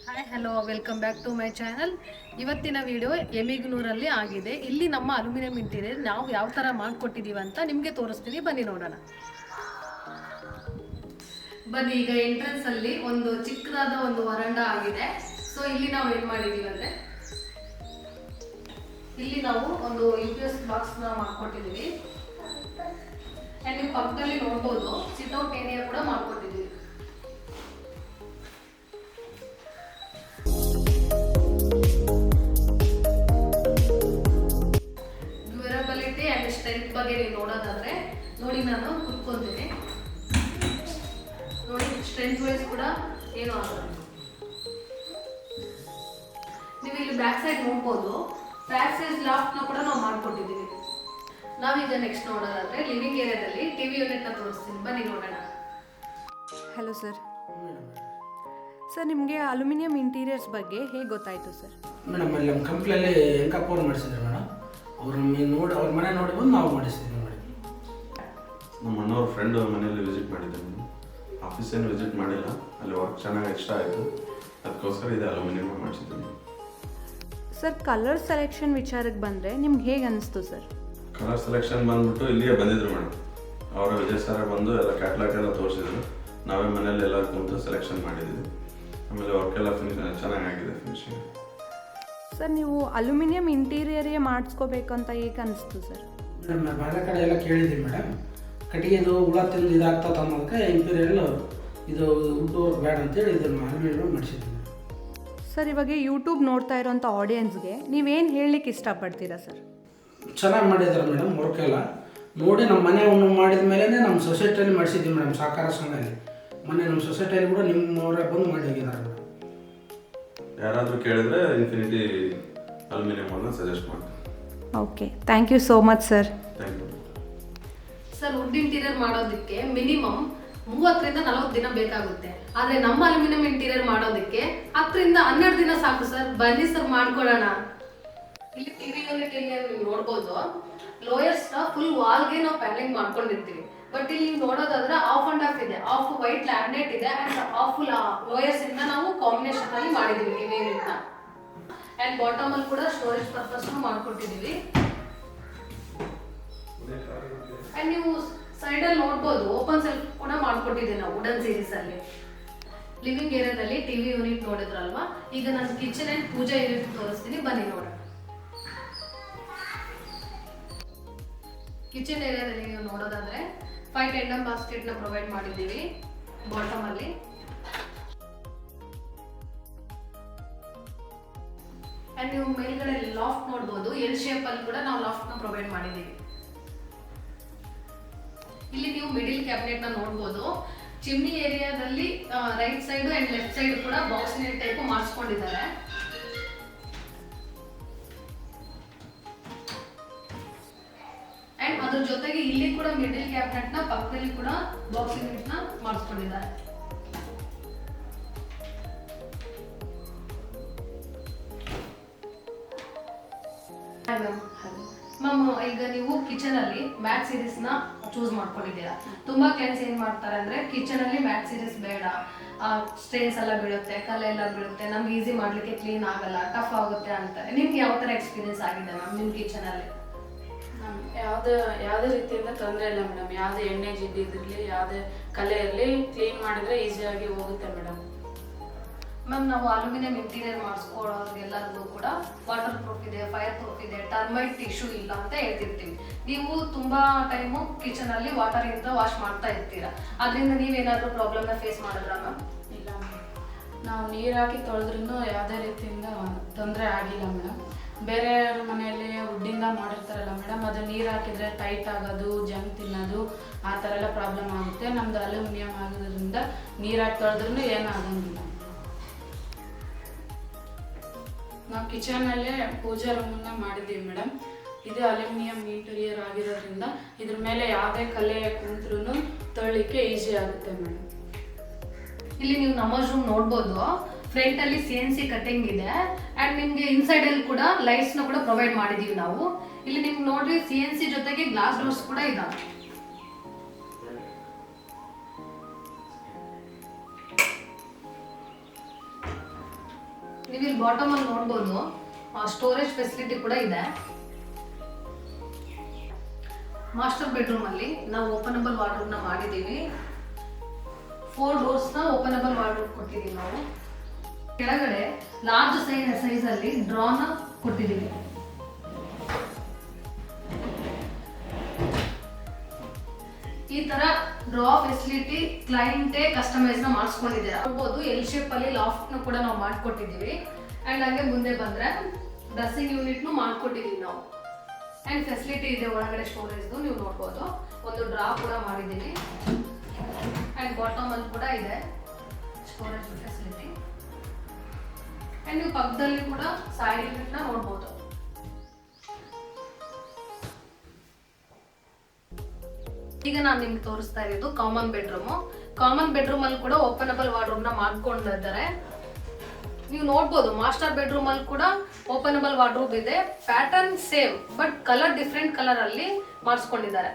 Hi hello welcome back to my channel. ಇವತ್ತಿನ video ಎಮಿಗ್ನೂರಲ್ಲಿ ಆಗಿದೆ. ಇಲ್ಲಿ ನಮ್ಮ ಅಲ್ಯೂಮಿನಿಯಂ ಇಂಟೀರಿಯರ್ ನಾವು ಯಾವ ಥರ ಮಾಡಿಕೊಟ್ಟಿದ್ದೀವಿ ಅಂತ ನಿಮಗೆ ತೋರಿಸ್ತೀನಿ, ಬನ್ನಿ ನೋಡೋಣ. ಬನ್ನಿ, ಈಗ ಎಂಟ್ರೆನ್ಸಲ್ಲಿ ಒಂದು ಚಿಕ್ಕದಾದ ಒಂದು ವರಂಡ ಆಗಿದೆ. ಸೊ ಇಲ್ಲಿ ನಾವು ಏನು ಮಾಡಿದ್ದೀವಿ ಅಂದರೆ, ಇಲ್ಲಿ ನಾವು ಒಂದು UPS ಬಾಕ್ಸ್ನ ಮಾಡ್ಕೊಟ್ಟಿದ್ದೀವಿ. ಆ್ಯಂಡ್ ನೀವು ಪಕ್ಕದಲ್ಲಿ ನೋಡ್ಬೋದು ಸಿಟ್ಔಟ್ ಏರಿಯಾ ಕೂಡ ಮಾಡ್ಕೊಟ್ಟಿದ್ದೀವಿ. ಡ್ಯೂರಬಿಲಿಟಿ ಆ್ಯಂಡ್ ಸ್ಟ್ರೆಂತ್ ಬಗ್ಗೆ ನೀವು ನೋಡೋದಾದ್ರೆ ನೋಡಿ, ನಾನು ಕುತ್ಕೊಂತೀನಿ ನೋಡಿ. ಸ್ಟ್ರೆಂತ್ ವೈಸ್ ಕೂಡ ಏನು ಆಗಲ್ಲ. ನೀವು ಇಲ್ಲಿ ಬ್ಯಾಕ್ ಸೈಡ್ ನೋಡ್ಬೋದು, ಪ್ಯಾಸೇಜ್ ಲಾಫ್ಟ್ನ ಕೂಡ ನಾವು ಮಾಡ್ಕೊಟ್ಟಿದ್ದೀವಿ. ನಾವೀಗ ನೆಕ್ಸ್ಟ್ ನೋಡೋದಾದ್ರೆ ಲಿವಿಂಗ್ ಏರಿಯಾದಲ್ಲಿ TV ಯೂನಿಟ್ನ ತೋರಿಸ್ತೀನಿ, ಬನ್ನಿ ನೋಡೋಣ. Hello sir. ನಿಮಗೆ ಅಲ್ಯೂಮಿನಿಯಂ ಇಂಟೀರಿಯರ್ಸ್ ಬಗ್ಗೆ ಹೇಗೆ ಗೊತ್ತಾಯಿತು ಸರ್? ಮೇಡಮ್, ಅಲ್ಲಿ ನಮ್ಮ ಕಂಪ್ನಿಯಲ್ಲಿ ಎಂಕಪ್ಪವ್ರು ಮಾಡಿಸಿದ್ರು ಮೇಡಮ್. ಅವ್ರ ನೋಡಿ ಅವ್ರ ಮನೆ ನೋಡಿ ಬಂದು ನಾವು ಮಾಡಿಸಿದ್ವಿ ಮೇಡಮ್. ನಮ್ಮ ಅಣ್ಣವ್ರ ಫ್ರೆಂಡ್ ಮನೆಯಲ್ಲಿ ವಿಸಿಟ್ ಮಾಡಿದ್ದೆ ಮೇಡಮ್. ಆಫೀಸೇನು ವಿಸಿಟ್ ಮಾಡಿಲ್ಲ, ಅಲ್ಲಿ ವರ್ಕ್ ಚೆನ್ನಾಗಿ ಇಷ್ಟ ಆಯಿತು, ಅದಕ್ಕೋಸ್ಕರ ಇದೆ ಅಲ್ಯೂಮಿನಿಯಂ ಮಾಡಿಸಿದ್ದೀನಿ. ಸರ್, ಕಲರ್ ಸೆಲೆಕ್ಷನ್ ವಿಚಾರಕ್ಕೆ ಬಂದರೆ ನಿಮ್ಗೆ ಹೇಗೆ ಅನಿಸ್ತು ಸರ್? ಕಲರ್ ಸೆಲೆಕ್ಷನ್ ಬಂದ್ಬಿಟ್ಟು ಇಲ್ಲಿಗೆ ಬಂದಿದ್ರು ಮೇಡಮ್. ಅವರ ವಿಜಯ್ ಸರ ಬಂದು ಎಲ್ಲ ಕ್ಯಾಟ್ಲಾಗ್ ಎಲ್ಲ ತೋರಿಸಿದ್ರು. ನಾವೇ ಮನೇಲಿ ಎಲ್ಲ ಕೂತು ಸೆಲೆಕ್ಷನ್ ಮಾಡಿದ್ವಿ. ಆಮೇಲೆ ವರ್ಕೆಲ್ಲ ಚೆನ್ನಾಗಿದೆ ಫಿನಿಶಿಂಗ್. ಸರ್, ನೀವು ಅಲ್ಯೂಮಿನಿಯಂ ಇಂಟೀರಿಯರೇ ಮಾಡಿಸ್ಕೋಬೇಕಂತ ಹೇಗೆ ಅನಿಸ್ತು ಸರ್? ಮೇಡಮ್, ಬೇರೆ ಕಡೆ ಎಲ್ಲ ಕೇಳಿದ್ದೀವಿ ಮೇಡಮ್. ಕಟ್ಟಿಗೆದು ಹುಳ ತಿಂದು ಇದಾಗ್ತದೆ ಅನ್ನೋದಕ್ಕೆ ಇಂಪೀರಿಯಲ್ ಇದು ವುಡ್ ವರ್ಕ್ ಬೇಡ ಅಂತೇಳಿ ಇದನ್ನು ಅಲ್ಯೂಮಿನಿಯಂ ಮಾಡಿಸಿದ್ವಿ. ಸರ್, ಇವಾಗ ಯೂಟ್ಯೂಬ್ ನೋಡ್ತಾ ಇರೋಂಥ ಆಡಿಯನ್ಸ್ಗೆ ನೀವೇನು ಹೇಳಲಿಕ್ಕೆ ಇಷ್ಟಪಡ್ತೀರಾ ಸರ್? ಚೆನ್ನಾಗಿ ಮಾಡಿದ್ದಾರೆ ಮೇಡಮ್. ವರ್ಕ್ ಎಲ್ಲ ನೋಡಿ ನಮ್ಮ ಮನೆ ಮಾಡಿದ ಮೇಲೆ ನಮ್ಮ ಸೊಸೈಟಿಯಲ್ಲಿ ಮಾಡಿಸಿದ್ವಿ ಮೇಡಮ್. ಸಹಕಾರ ಸಂಘದಲ್ಲಿ ಮೊನ್ನೆ ನಮ್ಮ ಸೊಸೈಟಿಯಲ್ಲಿ ಕೂಡ ನಿಮ್ಮವರೇ ಬಂದು ಮಾಡಿ ಹೋಗಿದ್ದಾರೆ ಮೇಡಮ್. ಯಾರಾದರೂ ಕೇಳಿದ್ರೆ ಇನ್ಫಿನಿಟಿ ಅಲ್ಯೂಮಿನಿಯಂ ಅನ್ನು ಸಜೆಸ್ಟ್ ಮಾಡ್ತೀನಿ. Okay, thank you so much sir. Thank you. Sir, wood interior ಮಾಡೋದಕ್ಕೆ ಮಿನಿಮಮ್ 30 ರಿಂದ 40 ದಿನ ಬೇಕಾಗುತ್ತೆ. ಆದ್ರೆ ನಮ್ಮ ಅಲ್ಯೂಮಿನಿಯಂ ಇಂಟೀರಿಯರ್ ಮಾಡೋದಕ್ಕೆ 10 ರಿಂದ 12 ದಿನ ಸಾಕು ಸರ್. ಬನ್ನಿ ಸರ್, ಮಾಡ್ಕೊಳ್ಳೋಣ. ಇಲ್ಲಿ TV ಯೂನಿಟ್ ಇಲ್ಲಿ ನೀವು ನೋಡ್ಬೋದು, ಲೋಯರ್ಸ್ ನ ಫುಲ್ ವಾಲ್ಗೆ ನಾವು ಪ್ಯಾನಲಿಂಗ್ ಮಾಡ್ಕೊಂಡಿರ್ತೀವಿ. ಬಟ್ ಇಲ್ಲಿ ನೀವು ನೋಡೋದಾದ್ರೆ ಆಫ್ ಅಂಡ್ ಆಫ್ ಇದೆ, ಆಫ್ ವೈಟ್ ಲ್ಯಾಮಿನೇಟ್ ಇದೆ ಅಂಡ್ ಆಫ್ ಲೋಯರ್ಸ್ ಇಂದ ನಾವು ಕಾಂಬಿನೇಷನ್ ಅಲ್ಲಿ ಮಾಡಿದೀವಿ TV ಯೂನಿಟ್ ನ. ಅಂಡ್ ಬಾಟಮ್ ಅಲ್ಲಿ ಕೂಡ ಸ್ಟೋರೇಜ್ ಪರ್ಪಸ್ ಮಾಡ್ಕೊಟ್ಟಿದೀವಿ. ಅಂಡ್ ನೀವು ಸೈಡ್ ಅಲ್ಲಿ ನೋಡ್ಬೋದು, ಓಪನ್ ಸೆಲ್ಫ್ ಕೂಡ ಮಾಡ್ಕೊಟ್ಟಿದ್ದೀವಿ ನಾವು ವುಡನ್ ಸೀರೀಸ್ ಅಲ್ಲಿ. ಲಿವಿಂಗ್ ಏರಿಯಾದಲ್ಲಿ TV ಯೂನಿಟ್ ನೋಡಿದ್ರಲ್ವಾ, ಈಗ ನಾನು ಕಿಚನ್ ಅಂಡ್ ಪೂಜಾ ಯೂನಿಟ್ ತೋರಿಸ್ತೀನಿ, ಬನ್ನಿ ನೋಡೋಣ. ಕಿಚನ್ ಏರಿಯಾದಲ್ಲಿ ನೀವು ನೋಡೋದಾದ್ರೆ 5 ಟೆಂಡಮ್ ಬಾಸ್ಕೆಟ್ ನ ಪ್ರೊವೈಡ್ ಮಾಡಿದ್ದೀವಿ ಬಾಟಮ್ ಅಲ್ಲಿ. ಅಂಡ್ ನೀವು ಮೇಲ್ಗಡೆ ಲಾಫ್ಟ್ ನೋಡ್ಬೋದು, ಎಲ್ ಶೇಪ್ ಅಲ್ಲಿ ಕೂಡ ನಾವು ಲಾಫ್ಟ್ ನ ಪ್ರೊವೈಡ್ ಮಾಡಿದ್ದೀವಿ. ಇಲ್ಲಿ ನೀವು ಮಿಡಿಲ್ ಕ್ಯಾಬಿನೆಟ್ ನ ನೋಡ್ಬೋದು. ಚಿಮ್ನಿ ಏರಿಯಾದಲ್ಲಿ right side and left side ಕೂಡ ಬಾಕ್ಸ್ ಟೈಪ್ ಮಾಡಿಸ್ಕೊಂಡಿದ್ದಾರೆ. ಅಂಡ್ ಅದ್ರ ಜೊತೆಗೆ ಇಲ್ಲಿ ಕೂಡ ಮಿಡಿಲ್ ಕ್ಯಾಬಿನೆಟ್ ನ ಪಕ್ಕದಲ್ಲಿ ಕೂಡ ಬಾಕ್ಸ್ ಯೂನಿಟ್ ನ ಮಾಡಿಸ್ಕೊಂಡಿದ್ದಾರೆ. ಮ್ಯಾಮ್, ಈಗ ನೀವು ಕಿಚನ್ ಅಲ್ಲಿ ಮ್ಯಾಟ್ ಸೀರೀಸ್ ನ ಚೂಸ್ ಮಾಡ್ಕೊಂಡಿದ್ದೀರಾ. ತುಂಬಾ ಕ್ಲೈಂಟ್ಸ್ ಏನ್ ಮಾಡ್ತಾರೆ ಅಂದ್ರೆ, ಕಿಚನ್ ಅಲ್ಲಿ ಮ್ಯಾಟ್ ಸೀರೀಸ್ ಬೇಡ, ಸ್ಟೇನ್ಸ್ ಎಲ್ಲ ಬೀಳುತ್ತೆ, ಕಲೆ ಎಲ್ಲ ಬೀಳುತ್ತೆ, ನಮ್ಗೆ ಈಸಿ ಮಾಡ್ಲಿಕ್ಕೆ ಕ್ಲೀನ್ ಆಗಲ್ಲ, ಟಫ್ ಆಗುತ್ತೆ ಅಂತಾರೆ. ನಿಮ್ಗೆ ಯಾವ ತರ ಎಕ್ಸ್ಪೀರಿಯನ್ಸ್ ಆಗಿದೆ ಮ್ಯಾಮ್ ನಿಮ್ ಕಿಚನ್ ಅಲ್ಲಿ? ಯಾವುದೇ ರೀತಿಯಿಂದ ತೊಂದರೆ ಇಲ್ಲ ಮೇಡಮ್. ಯಾವುದೇ ಎಣ್ಣೆ ಜಿಡ್ಡು ಇದಿರಲಿ, ಯಾವುದೇ ಕಲೆ ಇರಲಿ, ಕ್ಲೀನ್ ಮಾಡಿದ್ರೆ ಈಸಿಯಾಗಿ ಹೋಗುತ್ತೆ ಮೇಡಮ್. ಮ್ಯಾಮ್, ನಾವು ಅಲ್ಯೂಮಿನಿಯಂ ಇಂಟೀರಿಯರ್ ಮಾಡಿಸ್ಕೊಳ್ಳೋರಿಗೆಲ್ಲರಿಗೂ ಕೂಡ ವಾಟರ್ ಪ್ರೂಫ್ ಇದೆ, ಫೈರ್ ಪ್ರೂಫ್ ಇದೆ, ಟರ್ಮೈಟ್ ಇಶ್ಯೂ ಇಲ್ಲ ಅಂತ ಹೇಳ್ತಿರ್ತೀವಿ. ನೀವು ತುಂಬಾ ಟೈಮು ಕಿಚನ್ ಅಲ್ಲಿ ವಾಟರ್ ಇಂದ ವಾಶ್ ಮಾಡ್ತಾ ಇರ್ತೀರಾ, ಅದರಿಂದ ನೀವೇನಾದ್ರೂ ಪ್ರಾಬ್ಲಮ್ ಫೇಸ್ ಮಾಡಿದ್ರಾ ಮ್ಯಾಮ್? ಇಲ್ಲ ಮ್ಯಾಮ್, ನಾವು ನೀರು ಹಾಕಿ ತೊಳೆದ್ರೂ ಯಾವುದೇ ರೀತಿಯಿಂದ ತೊಂದರೆ ಆಗಿಲ್ಲ ಮೇಡಮ್. ಬೇರೆ ಮನೆಯಲ್ಲಿ ವುಡ್ಡಿಂದ ಮಾಡಿರ್ತಾರಲ್ಲ ಮೇಡಮ್, ಅದು ನೀರು ಹಾಕಿದ್ರೆ ಟೈಟ್ ಆಗೋದು, ಜಂಗ್ ತಿನ್ನೋದು, ಆ ಥರ ಎಲ್ಲ ಪ್ರಾಬ್ಲಮ್ ಆಗುತ್ತೆ. ನಮ್ದು ಅಲ್ಯೂಮಿನಿಯಂ ಆಗೋದ್ರಿಂದ ನೀರು ಹಾಕಿ ತೊಳೆದ್ರೂ ಏನೂ ಆಗೋಂಗಿಲ್ಲ. ನಾವು ಕಿಚನಲ್ಲೇ ಪೂಜಾ ರೂಮನ್ನ ಮಾಡಿದ್ದೀವಿ ಮೇಡಮ್. ಇದು ಅಲ್ಯೂಮಿನಿಯಂ ಇಂಟೀರಿಯರ್ ಆಗಿರೋದ್ರಿಂದ ಇದ್ರ ಮೇಲೆ ಯಾವುದೇ ಕಲೆ ಕುಂತ್ರೂ ತೊಳಿಲಿಕ್ಕೆ ಈಸಿ ಆಗುತ್ತೆ ಮೇಡಮ್. ಇಲ್ಲಿ ನೀವು ನಮಾಜ್ ರೂಮ್ ನೋಡ್ಬೋದು, ಫ್ರಂಟ್ ಅಲ್ಲಿ CNC ಕಟಿಂಗ್ ಇದೆ ಅಂಡ್ ನಿಮ್ಗೆ ಇನ್ಸೈಡ್ ಅಲ್ಲಿ ಕೂಡ ಲೈಟ್ಸ್ ನ ಕೂಡ ಪ್ರೊವೈಡ್ ಮಾಡಿದೀವಿ ನಾವು. ಇಲ್ಲಿ ನಿಮ್ಗೆ ನೋಡ್ರಿ CNC ಜೊತೆಗೆ ಗ್ಲಾಸ್ ಡೋರ್ಸ್ ಕೂಡ ಇದಾವೆ. ನೀವು ಇಲ್ಲಿ ಬಾಟಮ್ ಅಲ್ಲಿ ನೋಡ್ಬೋದು ಸ್ಟೋರೇಜ್ ಫೆಸಿಲಿಟಿ ಕೂಡ ಇದೆ. ಮಾಸ್ಟರ್ ಬೆಡ್ರೂಮ್ ಅಲ್ಲಿ ನಾವು ಓಪನಬಲ್ ವಾರ್ಡ್ರೋಬ್ನ ಮಾಡಿದ್ದೀವಿ. 4 ಡೋರ್ಸ್ನ ಓಪನಬಲ್ ವಾರ್ಡ್ರೋಬ್ ಕೊಟ್ಟಿದ್ದೀವಿ ನಾವು. ಕೆಳಗಡೆ ಲಾರ್ಜ್ ಸೈಜ್ ಅಲ್ಲಿ ಡ್ರಾನ ಕೊಟ್ಟಿದ್ದೀವಿ. ಈ ತರ ಡ್ರಾ ಫೆಸಿಲಿಟಿ ಕ್ಲೈಂಟೇ ಕಸ್ಟಮೈಸ್ ನ ಮಾಡಿಸ್ಕೊಂಡಿದ್ದಾರೆ. ನೋಡ್ಬೋದು ಎಲ್ ಶೇಪ್ ಅಲ್ಲಿ ಲಾಫ್ಟ್ ನ ಕೂಡ ನಾವು ಮಾಡ್ಕೊಟ್ಟಿದ್ದೀವಿ. ಅಂಡ್ ಹಾಗೆ ಮುಂದೆ ಬಂದ್ರೆ ಡ್ರೆಸ್ಸಿಂಗ್ ಯೂನಿಟ್ ನು ಮಾಡ್ಕೊಟ್ಟಿದ್ದೀವಿ ನಾವು. ಅಂಡ್ ಫೆಸಿಲಿಟಿ ಇದೆ ಒಳಗಡೆ ಸ್ಟೋರೇಜ್ ನೀವು ನೋಡ್ಬೋದು. ಒಂದು ಡ್ರಾ ಕೂಡ ಮಾಡಿದ್ದೀವಿ. ಅಂಡ್ ಬಾಟಮ್ ಅಲ್ಲಿ ಕೂಡ ಇದೆ ಸ್ಟೋರೇಜ್ ಫೆಸಿಲಿಟಿ. ಅಂಡ್ ನೀವು ಪಕ್ಕದಲ್ಲಿ ಕೂಡ ಸೈಡ್ ಯೂನಿಟ್ ನ ನೋಡ್ಬೋದು. ಈಗ ನಾನು ನಿಮ್ಗೆ ತೋರಿಸ್ತಾ ಇರೋದು ಕಾಮನ್ ಬೆಡ್ರೂಮ್. ಕಾಮನ್ ಬೆಡ್ರೂಮ್ ಅಲ್ಲಿ ಕೂಡ ಓಪನಬಲ್ ವಾರ್ಡ್ರೋಬ್ ನ ಮಾಡ್ಕೊಂಡಿದ್ದಾರೆ. ನೀವು ನೋಡ್ಬೋದು ಮಾಸ್ಟರ್ ಬೆಡ್ರೂಮ್ ಅಲ್ಲಿ ಕೂಡ ಓಪನಬಲ್ ವಾರ್ಡ್ರೋಬ್ ಇದೆ. Pattern same but colour different colour ಅಲ್ಲಿ ಮಾಡಿಸ್ಕೊಂಡಿದ್ದಾರೆ.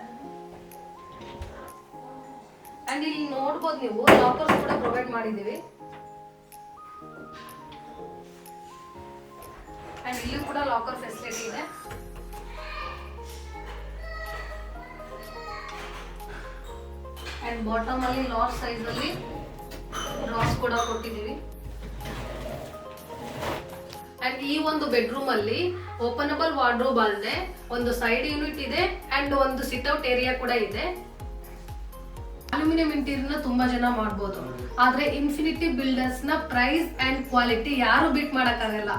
ಅಂಡ್ ಇಲ್ಲಿ ನೋಡ್ಬೋದು ನೀವು ಲಾಕರ್ಸ್ ಕೂಡ ಪ್ರೊವೈಡ್ ಮಾಡಿದೀವಿ. ಅಂಡ್ ಇಲ್ಲಿ ಕೂಡ ಲಾಕರ್ ಫೆಸಿಲಿಟಿ ಇದೆ. ಅಂಡ್ ಬಾಟಮ್ ಅಲ್ಲಿ ಲಾರ್ಜ್ ಸೈಜ್ ಅಲ್ಲಿ ಡ್ರಾಸ್ ಕೂಡ ಕೊಟ್ಟಿದ್ದೀವಿ. ಅಂಡ್ ಈ ಒಂದು ಬೆಡ್ರೂಮ್ ಅಲ್ಲಿ ಓಪನಬಲ್ ವಾರ್ಡ್ರೋಬ್ ಅಲ್ಲದೆ ಒಂದು ಸೈಡ್ ಯೂನಿಟ್ ಇದೆ ಅಂಡ್ ಒಂದು ಸಿಟ್ಔಟ್ ಏರಿಯಾ ಕೂಡ ಇದೆ. ಅಲ್ಯೂಮಿನಿಯಂ ಇಂಟೀರಿಯರ್ ನ ತುಂಬಾ ಜನ ಮಾಡ್ಬೋದು, ಆದ್ರೆ ಇನ್ಫಿನಿಟಿ ಬಿಲ್ಡರ್ಸ್ ನ ಪ್ರೈಸ್ ಅಂಡ್ ಕ್ವಾಲಿಟಿ ಯಾರು ಬಿಟ್ ಮಾಡಕ್ಕಾಗಲ್ಲ.